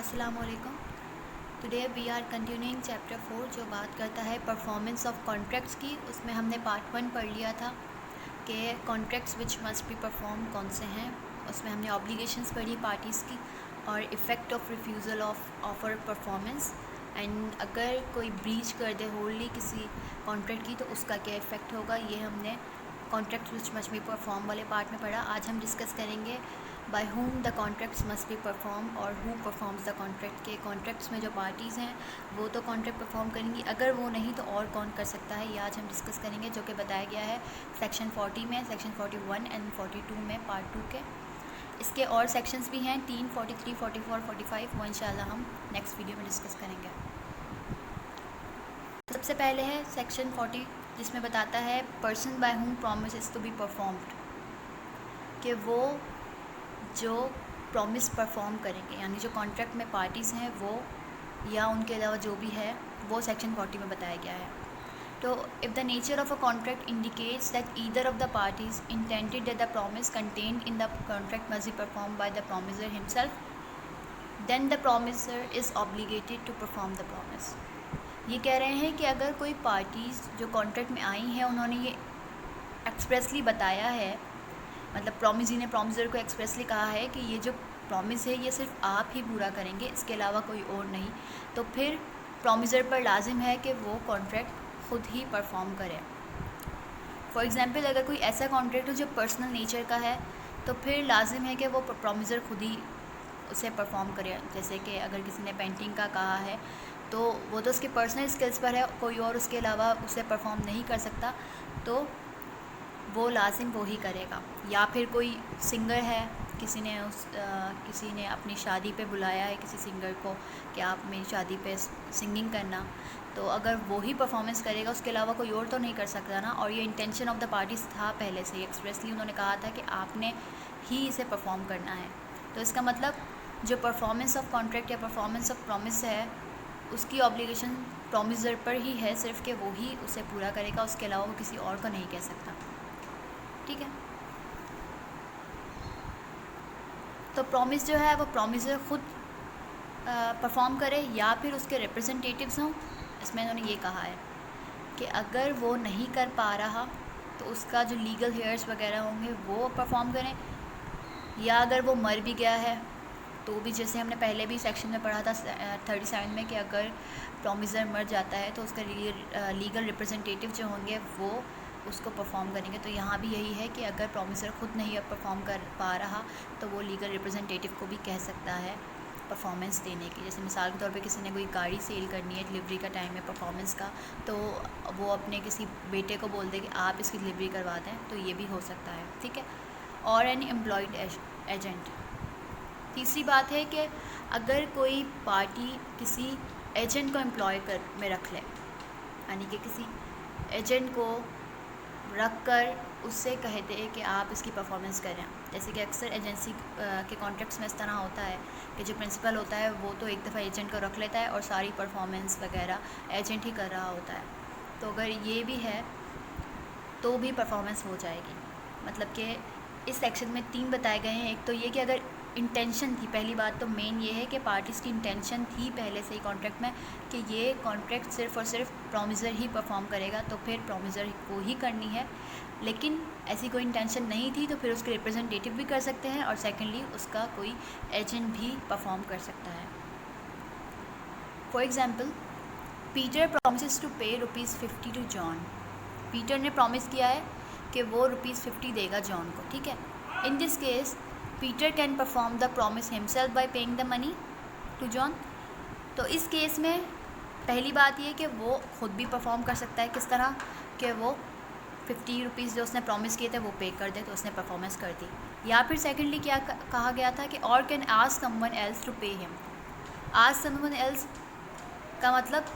अस्सलाम वालेकुम। Today we are continuing chapter 4 जो बात करता है परफॉर्मेंस ऑफ कॉन्ट्रैक्ट्स की। उसमें हमने पार्ट 1 पढ़ लिया था कि contracts which must be perform कौन से हैं। उसमें हमने ऑब्लिगेशंस पढ़ी पार्टीज़ की और effect of refusal of offer performance and अगर कोई ब्रीच कर दे होल्डली किसी कॉन्ट्रैक्ट की तो उसका क्या इफ़ेक्ट होगा। ये हमने contract which must be perform वाले पार्ट में पढ़ा। आज हम डिस्कस करेंगे by whom the contracts must be perform और हु परफॉर्म्स द कॉन्ट्रैक्ट। के कॉन्ट्रैक्ट्स में जो पार्टीज़ हैं वो तो कॉन्ट्रैक्ट परफॉर्म करेंगी, अगर वो नहीं तो और कौन कर सकता है, ये आज हम डिस्कस करेंगे, जो कि बताया गया है सेक्शन 40 में, सेक्शन 41 एंड 42 में पार्ट 2 के। इसके और सेक्शंस भी हैं 3, 43, 44, 45, वो इंशाल्लाह हम नेक्स्ट वीडियो में डिस्कस करेंगे। सबसे पहले है सेक्शन 40 जिसमें बताता है person by whom promise is to be performed, कि वो जो प्रॉमिस परफॉर्म करेंगे यानी जो कॉन्ट्रैक्ट में पार्टीज़ हैं वो या उनके अलावा जो भी है वो सेक्शन 40 में बताया गया है। तो if the nature of a contract indicates that either of the parties intended that the promise contained in the contract must be perform by the promisor himself, then the promisor is obligated to perform the promise. ये कह रहे हैं कि अगर कोई parties जो contract में आई हैं उन्होंने ये एक्सप्रेसली बताया है, मतलब प्रॉमिसी ने प्रॉमिसर को एक्सप्रेसली कहा है कि ये जो प्रॉमिस है ये सिर्फ आप ही पूरा करेंगे, इसके अलावा कोई और नहीं, तो फिर प्रॉमिसर पर लाजिम है कि वो कॉन्ट्रैक्ट ख़ुद ही परफॉर्म करे। फॉर एग्ज़ाम्पल अगर कोई ऐसा कॉन्ट्रैक्ट हो जो पर्सनल नेचर का है तो फिर लाजिम है कि वो प्रॉमिसर खुद ही उसे परफॉर्म करे। जैसे कि अगर किसी ने पेंटिंग का कहा है तो वो तो उसके पर्सनल स्किल्स पर है, कोई और उसके अलावा उसे परफॉर्म नहीं कर सकता, तो वो लाजिम वो ही करेगा। या फिर कोई सिंगर है, किसी ने अपनी शादी पे बुलाया है किसी सिंगर को कि आप मेरी शादी पे सिंगिंग करना, तो अगर वो ही परफॉर्मेंस करेगा उसके अलावा कोई और तो नहीं कर सकता ना। और ये इंटेंशन ऑफ द पार्टीज़ था पहले से, एक्सप्रेसली उन्होंने कहा था कि आपने ही इसे परफॉर्म करना है। तो इसका मतलब जो परफॉर्मेंस ऑफ कॉन्ट्रैक्ट या परफॉर्मेंस ऑफ प्रॉमिस है उसकी ऑब्लिगेशन प्रॉमिसर पर ही है सिर्फ कि वो ही उसे पूरा करेगा, उसके अलावा वो किसी और को नहीं कह सकता। ठीक है, तो प्रॉमिस जो है वो प्रॉमिसर ख़ुद परफॉर्म करे या फिर उसके रिप्रेजेंटेटिव्स हों। इसमें उन्होंने ये कहा है कि अगर वो नहीं कर पा रहा तो उसका जो लीगल हेयर्स वगैरह होंगे वो परफॉर्म करें, या अगर वो मर भी गया है तो भी, जैसे हमने पहले भी सेक्शन में पढ़ा था 37 में, कि अगर प्रॉमिसर मर जाता है तो उसका लीगल रिप्रेजेंटेटिव जो होंगे वो उसको परफॉर्म करेंगे। तो यहाँ भी यही है कि अगर प्रॉमिसर ख़ुद नहीं परफॉर्म कर पा रहा तो वो लीगल रिप्रेजेंटेटिव को भी कह सकता है परफॉर्मेंस देने की। जैसे मिसाल के तौर पे किसी ने कोई गाड़ी सेल करनी है डिलीवरी का टाइम है परफॉर्मेंस का, तो वो अपने किसी बेटे को बोल दे कि आप इसकी डिलीवरी करवा दें, तो ये भी हो सकता है। ठीक है, और एन एम्प्लॉयड एजेंट। तीसरी बात है कि अगर कोई पार्टी किसी एजेंट को एम्प्लॉय में रख ले, यानी कि किसी एजेंट को रख कर उससे कह दे कि आप इसकी परफॉर्मेंस करें। जैसे कि अक्सर एजेंसी के कॉन्ट्रैक्ट्स में इस तरह होता है कि जो प्रिंसिपल होता है वो तो एक दफ़ा एजेंट को रख लेता है और सारी परफॉर्मेंस वगैरह एजेंट ही कर रहा होता है। तो अगर ये भी है तो भी परफॉर्मेंस हो जाएगी। मतलब कि इस सेक्शन में 3 बताए गए हैं। एक तो ये कि अगर इंटेंशन थी, पहली बात तो मेन ये है कि पार्टीज़ की इंटेंशन थी पहले से ही कॉन्ट्रैक्ट में कि ये कॉन्ट्रैक्ट सिर्फ़ और सिर्फ प्रॉमिसर ही परफॉर्म करेगा, तो फिर प्रॉमिसर को ही करनी है। लेकिन ऐसी कोई इंटेंशन नहीं थी तो फिर उसके रिप्रेजेंटेटिव भी कर सकते हैं, और सेकेंडली उसका कोई एजेंट भी परफॉर्म कर सकता है। For example, Peter promises to pay ₹50 to John. Peter ने प्रॉमिस किया है कि वो ₹50 देगा जॉन को। ठीक है, in this case Peter can perform the promise himself by paying the money to John. तो इस केस में पहली बात ये कि वो ख़ुद भी परफॉर्म कर सकता है। किस तरह कि वो ₹50 जो उसने प्रॉमिस किए थे वो पे कर दे, तो उसने परफॉर्मेंस कर दी। या फिर सेकेंडली क्या कहा गया था कि और can ask someone else to pay him. Ask someone else का मतलब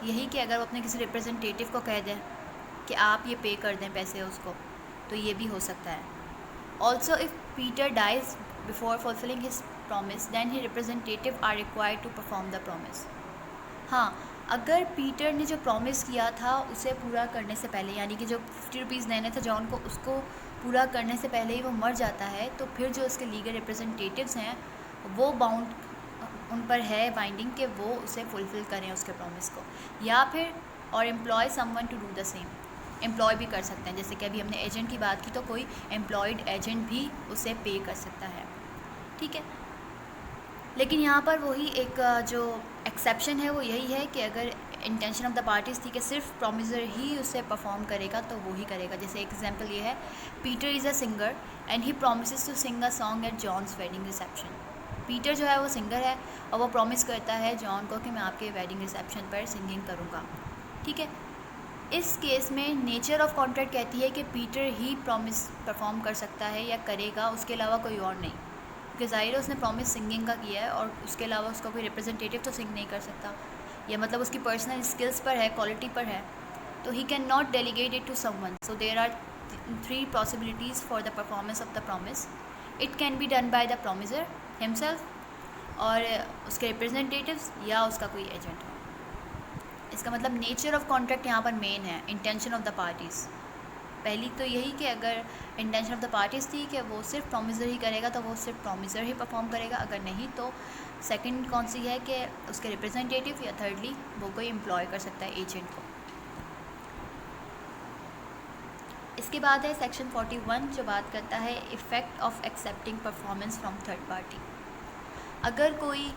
यही कि अगर वो अपने किसी रिप्रेजेंटेटिव को कह दें कि आप ये पे कर दें पैसे उसको, तो ये भी हो सकता है। Also if Peter dies before fulfilling his promise then he representative are required to perform the promise. हाँ, अगर पीटर ने जो प्रॉमिस किया था उसे पूरा करने से पहले, यानी कि जो ₹50 देने थे जॉन को, उसको पूरा करने से पहले ही वो मर जाता है, तो फिर जो उसके लीगल रिप्रेजेंटेटिव्स हैं वो बाउंड उन पर है बाइंडिंग कि वो उसे फुलफ़िल करें उसके प्रॉमिस को, या फिर और employ someone to do the same. Employ भी कर सकते हैं, जैसे कि अभी हमने एजेंट की बात की, तो कोई एम्प्लॉयड एजेंट भी उसे पे कर सकता है, ठीक है। लेकिन यहाँ पर वही एक जो एक्सेप्शन है वो यही है कि अगर इंटेंशन ऑफ द पार्टीज थी कि सिर्फ प्रॉमिसर ही उसे परफॉर्म करेगा तो वो ही करेगा। जैसे एग्जांपल ये है, Peter is a singer and he promises to sing a song at John's wedding reception. Peter जो है वो सिंगर है और वो प्रॉमिस करता है जॉन को कि मैं आपके वेडिंग रिसेप्शन पर सिंगिंग करूँगा, ठीक है। इस केस में नेचर ऑफ कॉन्ट्रैक्ट कहती है कि पीटर ही प्रॉमिस परफॉर्म कर सकता है या करेगा, उसके अलावा कोई और नहीं, क्योंकि ज़ाहिर है उसने प्रॉमिस सिंगिंग का किया है और उसके अलावा उसका कोई रिप्रेजेंटेटिव तो सिंग नहीं कर सकता, या मतलब उसकी पर्सनल स्किल्स पर है, क्वालिटी पर है, तो he can not delegate it to someone. So there are 3 possibilities for the performance of the promise. It can be done by the promisor himself और उसके रिप्रेजेंटेटिव्स या उसका कोई एजेंट हो। इसका मतलब नेचर ऑफ कॉन्ट्रैक्ट यहाँ पर मेन है, इंटेंशन ऑफ द पार्टीज़। पहली तो यही कि अगर इंटेंशन ऑफ द पार्टीज़ थी कि वो सिर्फ प्रॉमिसर ही करेगा तो वो सिर्फ प्रॉमिसर ही परफॉर्म करेगा, अगर नहीं तो सेकंड कौन सी है कि उसके रिप्रेजेंटेटिव, या थर्डली वो कोई एम्प्लॉय कर सकता है एजेंट को। इसके बाद है सेक्शन 41 जो बात करता है effect of accepting performance from third party. अगर कोई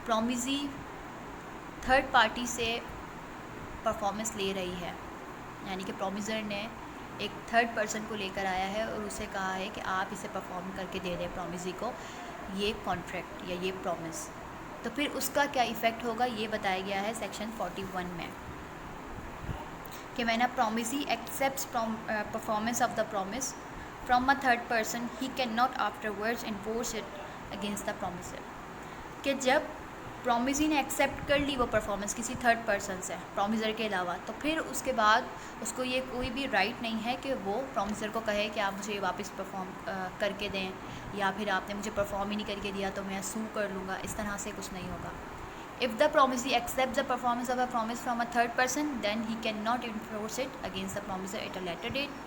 प्रॉमिसी थर्ड पार्टी से परफॉर्मेंस ले रही है, यानी कि प्रॉमिसर ने एक थर्ड पर्सन को लेकर आया है और उसे कहा है कि आप इसे परफॉर्म करके दे दें प्रॉमिसी को ये कॉन्ट्रैक्ट या ये प्रॉमिस, तो फिर उसका क्या इफ़ेक्ट होगा ये बताया गया है सेक्शन 41 में कि मैंने promisee accepts performance of the promise from a third person he can not afterwards enforce it against the promisor. कि जब प्रॉमिसी ने एक्सेप्ट कर ली वो परफॉर्मेंस किसी थर्ड पर्सन से प्रॉमिसर के अलावा, तो फिर उसके बाद उसको ये कोई भी राइट नहीं है कि वो प्रॉमिसर को कहे कि आप मुझे वापस परफॉर्म करके दें, या फिर आपने मुझे परफॉर्म ही नहीं करके दिया तो मैं सू कर लूँगा। इस तरह से कुछ नहीं होगा। If the promisee accept the performance of a promise from a third person then he can not enforce it against the promisor at a later date.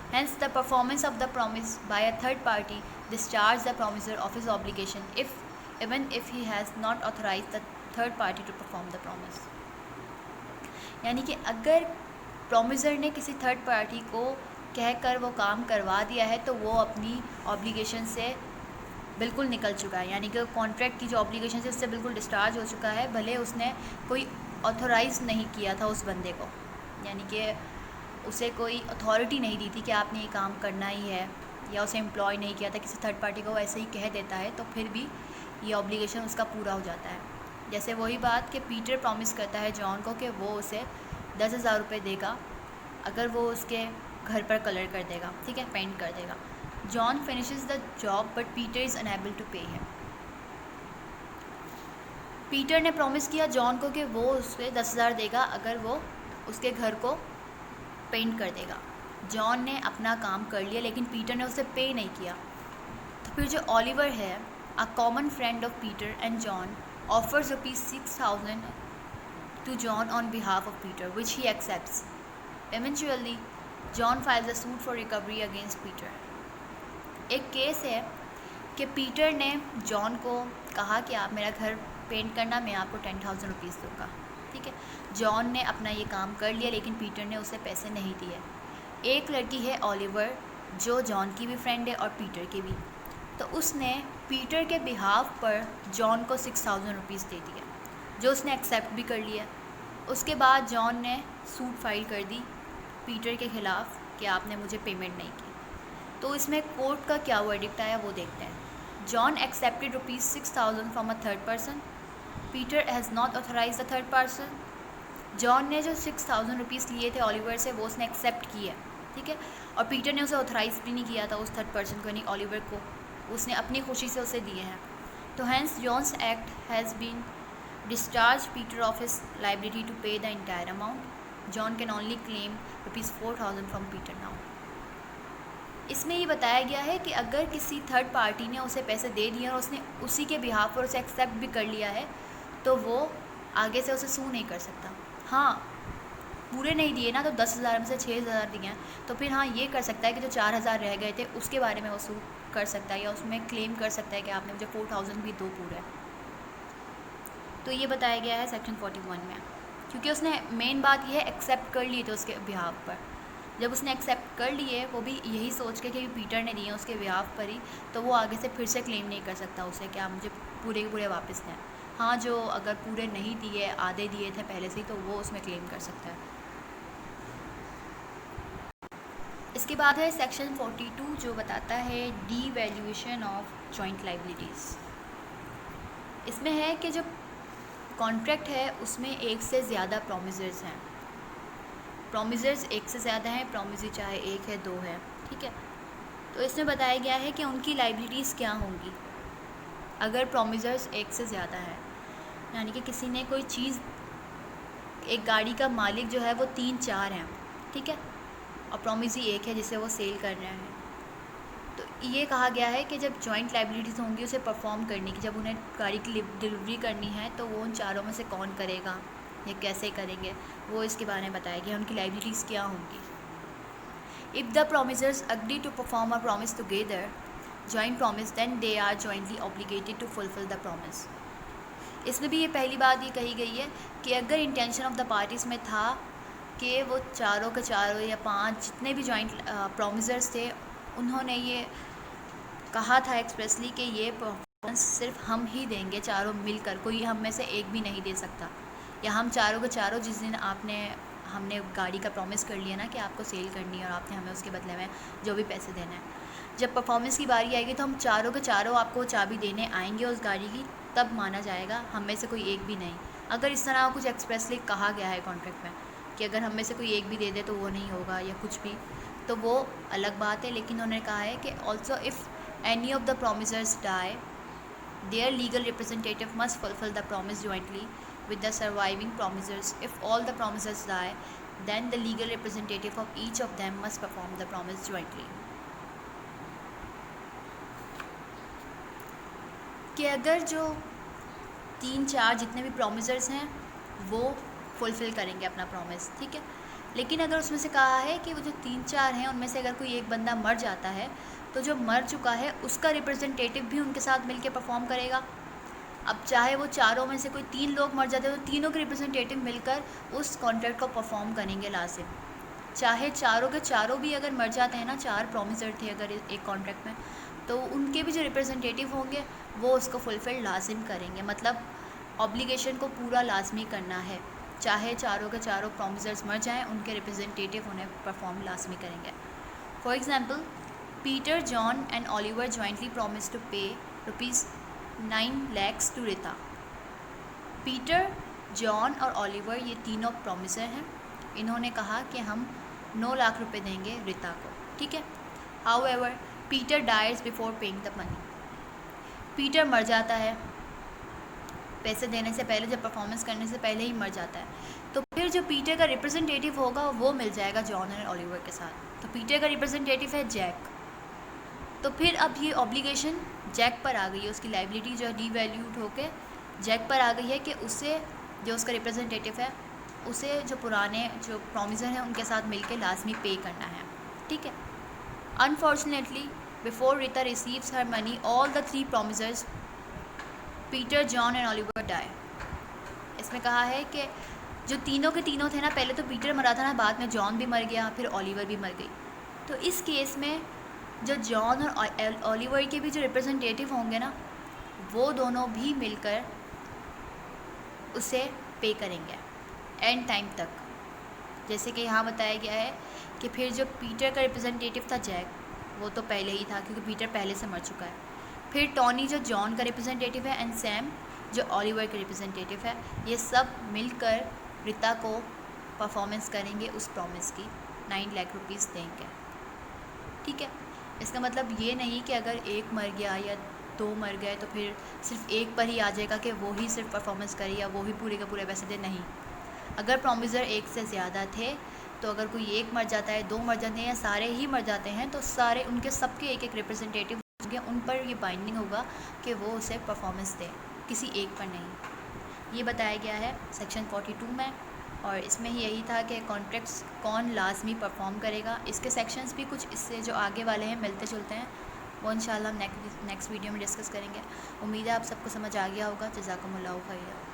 Hence, the performance of the promise by a third party discharges the promisor of his obligation even if he has not authorized the third party to perform the promise। यानी कि अगर promiser ने किसी third party को कहकर वो काम करवा दिया है तो वो अपनी ऑब्लिगेशन से बिल्कुल निकल चुका है, यानी कि कॉन्ट्रैक्ट की जो ऑब्लिगेशन है उससे बिल्कुल डिस्चार्ज हो चुका है, भले उसने कोई ऑथोराइज नहीं किया था उस बंदे को, यानी कि उसे कोई अथॉरिटी नहीं दी थी कि आपने ये काम करना ही है, या उसे एम्प्लॉय नहीं किया था, किसी थर्ड पार्टी को ऐसे ही कह देता है तो फिर भी ये ऑब्लिगेशन उसका पूरा हो जाता है। जैसे वही बात कि पीटर प्रॉमिस करता है जॉन को कि वो उसे 10,000 रुपये देगा अगर वो उसके घर पर कलर कर देगा, ठीक है, पेंट कर देगा। John finishes the job but Peter is unable to pay him. Peter ने प्रॉमिस किया जॉन को कि वो उसे 10,000 देगा अगर वो उसके घर को पेंट कर देगा। जॉन ने अपना काम कर लिया लेकिन पीटर ने उसे पे नहीं किया। तो फिर जो ऑलिवर है, a common friend of Peter and John, offers ₹6,000 to John on behalf of Peter, which he accepts. Eventually, John files a suit for recovery against Peter. एक केस है कि पीटर ने जॉन को कहा कि आप मेरा घर पेंट करना, मैं आपको 10,000 रुपीज़ दूँगा, ठीक है। जॉन ने अपना ये काम कर लिया लेकिन पीटर ने उसे पैसे नहीं दिए। एक लड़की है ऑलिवर जो जॉन की भी फ्रेंड है और पीटर की भी, तो उसने पीटर के बिहाफ पर जॉन को 6,000 रुपीज़ दे दिया जो उसने एक्सेप्ट भी कर लिया। उसके बाद जॉन ने सूट फाइल कर दी पीटर के ख़िलाफ़ कि आपने मुझे पेमेंट नहीं की। तो इसमें कोर्ट का क्या वर्डिक्ट आया वो देखते हैं। John accepted ₹6,000 from a third person. Peter has not authorise the third person. John ने जो 6,000 रुपीज़ लिए थे ऑलिवर से वो उसने एक्सेप्ट किए, ठीक है, और पीटर ने उसे ऑथराइज भी नहीं किया था उस थर्ड पर्सन को, यानी ऑलिवर को, उसने अपनी खुशी से उसे दिए हैं। तो hence John's act has been discharge Peter of his liability to pay the entire amount. John can only claim ₹4,000 from Peter now. इसमें ये बताया गया है कि अगर किसी थर्ड पार्टी ने उसे पैसे दे दिए और उसने उसी के बिहाफ पर उसे एक्सेप्ट भी कर लिया है तो वो आगे से उसे सू नहीं कर सकता। हाँ, पूरे नहीं दिए ना तो 10,000 में से 6,000 दिए हैं तो फिर हाँ ये कर सकता है कि जो 4,000 रह गए थे उसके बारे में वो सू कर सकता है या उसमें क्लेम कर सकता है कि आपने मुझे 4,000 भी दो पूरे। तो ये बताया गया है सेक्शन 41 में, क्योंकि उसने मेन बात ये है एक्सेप्ट कर लिए थे उसके बिहाफ पर। जब उसने एक्सेप्ट कर लिए, वो भी यही सोच के कि पीटर ने दिए उसके बिहाफ पर ही, तो वो आगे से फिर से क्लेम नहीं कर सकता उसे कि आप मुझे पूरे के पूरे वापस दें। हाँ, जो अगर पूरे नहीं दिए, आधे दिए थे पहले से ही, तो वो उसमें क्लेम कर सकता है। इसके बाद है सेक्शन 42 जो बताता है डीवैल्यूएशन ऑफ जॉइंट लाइबिलिटीज़। इसमें है कि जो कॉन्ट्रैक्ट है उसमें एक से ज़्यादा प्रोमिसर्स हैं। प्रोमिसर्स एक से ज़्यादा हैं, प्रोमिसरी चाहे एक है, दो है, ठीक है। तो इसमें बताया गया है कि उनकी लाइबिलिटीज़ क्या होंगी अगर प्रोमिसर्स एक से ज़्यादा है। यानी कि किसी ने कोई चीज़, एक गाड़ी का मालिक जो है वो 3-4 हैं, ठीक है, और प्रोमिसरी एक है जिसे वो सेल कर रहे हैं। तो ये कहा गया है कि जब जॉइंट लाइबिलिटीज़ होंगी उसे परफॉर्म करने की, जब उन्हें गाड़ी की डिलीवरी करनी है, तो वो उन चारों में से कौन करेगा या कैसे करेंगे, वो इसके बारे में बताया गया, उनकी लाइबिलिटीज़ क्या होंगी। If the promisors agree to perform a promise together, joint promise, then they are jointly obligated to fulfil the promise. इसमें भी ये पहली बात ये कही गई है कि अगर इंटेंशन ऑफ द पार्टीज़ में था कि वो चारों के चारों या 5 जितने भी जॉइंट प्रोमिसर्स थे, उन्होंने ये कहा था एक्सप्रेसली कि ये परफॉर्मेंस सिर्फ हम ही देंगे चारों मिलकर, कोई हम में से एक भी नहीं दे सकता, या हम चारों के चारों जिस दिन हमने गाड़ी का प्रॉमिस कर लिया ना कि आपको सेल करनी है और आपने हमें उसके बदले में जो भी पैसे देने हैं, जब परफॉर्मेंस की बारी आएगी तो हम चारों के चारों आपको चाबी देने आएंगे उस गाड़ी की, तब माना जाएगा, हम में से कोई एक भी नहीं। अगर इस तरह कुछ एक्सप्रेसली कहा गया है कॉन्ट्रैक्ट में कि अगर हम में से कोई एक भी दे दे तो वो नहीं होगा या कुछ भी, तो वो अलग बात है। लेकिन उन्होंने कहा है कि also if any of the promisors die, their legal representative must fulfill the promise jointly with the surviving promisors. If all the promisors die, then the legal representative of each of them must perform the promise jointly. कि अगर जो 3-4 जितने भी प्रोमिसर्स हैं वो fulfil करेंगे अपना promise, ठीक है, लेकिन अगर उसमें से कहा है कि वो जो 3-4 हैं उनमें से अगर कोई एक बंदा मर जाता है, तो जो मर चुका है उसका रिप्रेजेंटेटिव भी उनके साथ मिलके परफॉर्म करेगा। अब चाहे वो चारों में से कोई 3 लोग मर जाते हैं, तो तीनों के रिप्रेजेंटेटिव मिलकर उस कॉन्ट्रैक्ट को परफॉर्म करेंगे लाजिम। चाहे चारों के चारों भी अगर मर जाते हैं ना, 4 प्रोमिसर थे अगर एक कॉन्ट्रैक्ट में, तो उनके भी जो रिप्रेजेंटेटिव होंगे वो उसको फुलफिल लाजिम करेंगे, मतलब ऑब्लिगेशन को पूरा लाजमी करना है। चाहे चारों के चारों प्रोमिसर्स मर जाएं, उनके रिप्रेजेंटेटिव उन्हें परफॉर्म लाजमी करेंगे। For example, Peter, John and Oliver jointly promise to pay ₹9 lakhs to Rita. Peter, John और ओलिवर ये तीनों प्रोमिसर हैं। इन्होंने कहा कि हम 9 लाख रुपए देंगे रिता को, ठीक है। However, Peter dies before paying the money. Peter मर जाता है पैसे देने से पहले, जब परफॉर्मेंस करने से पहले ही मर जाता है, तो फिर जो पीटर का रिप्रेजेंटेटिव होगा वो मिल जाएगा जॉन और ओलिवर के साथ। तो पीटर का रिप्रेजेंटेटिव है जैक। तो फिर अब ये ऑब्लिगेशन जैक पर आ गई है, उसकी लाइबिलिटी जो है डीवैल्यूड होके जैक पर आ गई है कि उसे, जो उसका रिप्रेजेंटेटिव है, उसे जो पुराने जो प्रोमिसर हैं उनके साथ मिलके लाजमी पे करना है, ठीक है। Unfortunately before Rita receives her money, all the 3 promisors Peter, John and Oliver die. इसमें कहा है कि जो तीनों के तीनों थे ना, पहले तो पीटर मरा था ना, बाद में जॉन भी मर गया, फिर ओलिवर भी मर गई। तो इस केस में जो जॉन और ओलिवर के भी जो रिप्रेजेंटेटिव होंगे ना, वो दोनों भी मिलकर उसे पे करेंगे एंड टाइम तक। जैसे कि यहाँ बताया गया है कि फिर जो पीटर का रिप्रेजेंटेटिव था जैक, वो तो पहले ही था क्योंकि पीटर पहले से मर चुका है। फिर टॉनी जो जॉन का रिप्रेजेंटेटिव है, एंड सैम जो ओलिवर का रिप्रेजेंटेटिव है, ये सब मिलकर रिता को परफॉर्मेंस करेंगे, उस प्रॉमिस की 9 लाख रुपीज़ देंगे, ठीक है। इसका मतलब ये नहीं कि अगर एक मर गया या 2 मर गए तो फिर सिर्फ एक पर ही आ जाएगा कि वो ही सिर्फ परफॉर्मेंस करे या वो ही पूरे के पूरे पैसे दे, नहीं। अगर प्रोमिसर एक से ज़्यादा थे, तो अगर कोई एक मर जाता है, 2 मर जाते हैं या सारे ही मर जाते हैं, तो सारे उनके सबके एक रिप्रेजेंटेटिव होंगे, उन पर ये बाइंडिंग होगा कि वो उसे परफॉर्मेंस दे, किसी एक पर नहीं। ये बताया गया है सेक्शन 42 में, और इसमें ही यही था कि कॉन्ट्रैक्ट्स कौन लाजमी परफॉर्म करेगा। इसके सेक्शंस भी कुछ इससे जो आगे वाले हैं मिलते जुलते हैं, वो इंशाल्लाह हम नेक्स्ट वीडियो में डिस्कस करेंगे। उम्मीद है आप सबको समझ आ गया होगा। जज़ाकुमुल्लाहु खैर।